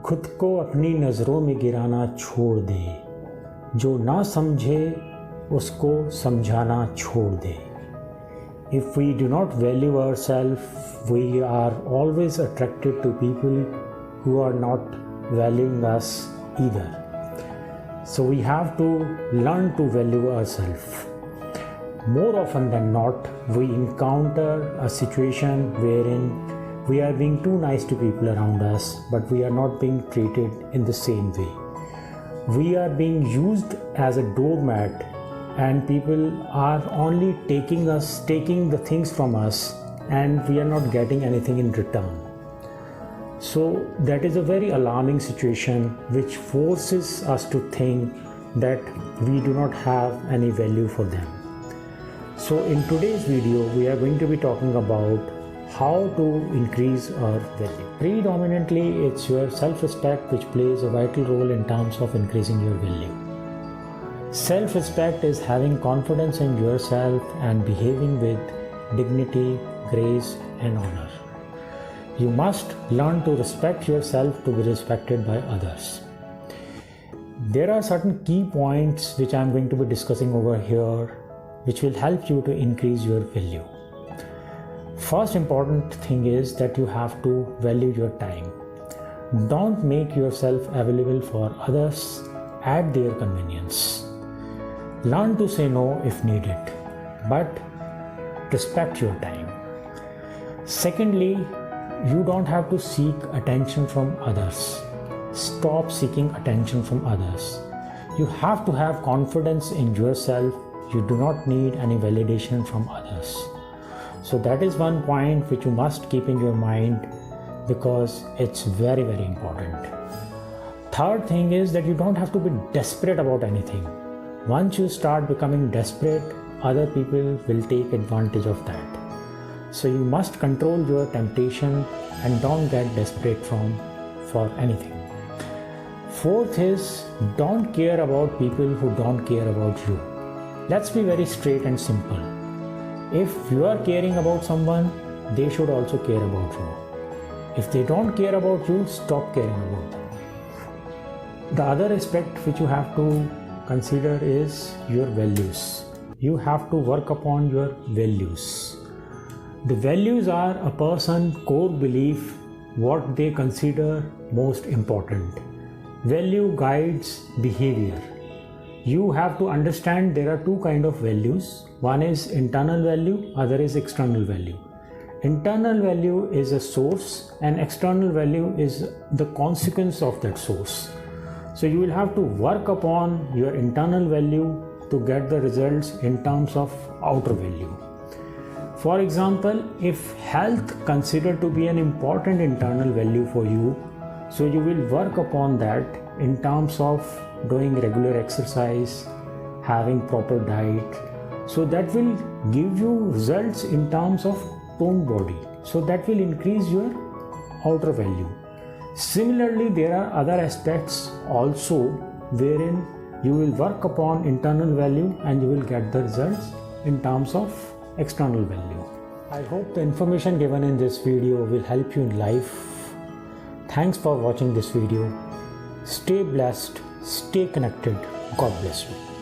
खुद को अपनी नज़रों में गिराना छोड़ दे, जो ना समझे उसको समझाना छोड़ दे। If we do not value ourselves, we are always attracted to people who are not valuing us either. So we have to learn to value ourselves. More often than not, we encounter a situation wherein we are being too nice to people around us, but we are not being treated in the same way. We are being used as a doormat, and people are only taking the things from us, and we are not getting anything in return. So that is a very alarming situation which forces us to think that we do not have any value for them. So in today's video, we are going to be talking about how to increase our value. Predominantly, it's your self-respect which plays a vital role in terms of increasing your value. Self-respect is having confidence in yourself and behaving with dignity, grace, and honor. You must learn to respect yourself to be respected by others. There are certain key points which I am going to be discussing over here, which will help you to increase your value. First important thing is that you have to value your time. Don't make yourself available for others at their convenience. Learn to say no if needed, but respect your time. Secondly, you don't have to seek attention from others. Stop seeking attention from others. You have to have confidence in yourself. You do not need any validation from others. So that is one point which you must keep in your mind, because it's very, very important. Third thing is that you don't have to be desperate about anything. Once you start becoming desperate, other people will take advantage of that. So you must control your temptation and don't get desperate for anything. Fourth is, don't care about people who don't care about you. Let's be very straight and simple. If you are caring about someone, they should also care about you. If they don't care about you, stop caring about them. The other aspect which you have to consider is your values. You have to work upon your values. The values are a person's core belief, what they consider most important. Value guides behavior. You have to understand there are two kinds of values. One is internal value, other is external value. Internal value is a source and external value is the consequence of that source. So you will have to work upon your internal value to get the results in terms of outer value. For example, if health considered to be an important internal value for you, so you will work upon that in terms of doing regular exercise, having proper diet. So that will give you results in terms of toned body. So that will increase your outer value. Similarly, there are other aspects also wherein you will work upon internal value and you will get the results in terms of external value. I hope the information given in this video will help you in life. Thanks for watching this video. Stay blessed, stay connected. God bless you.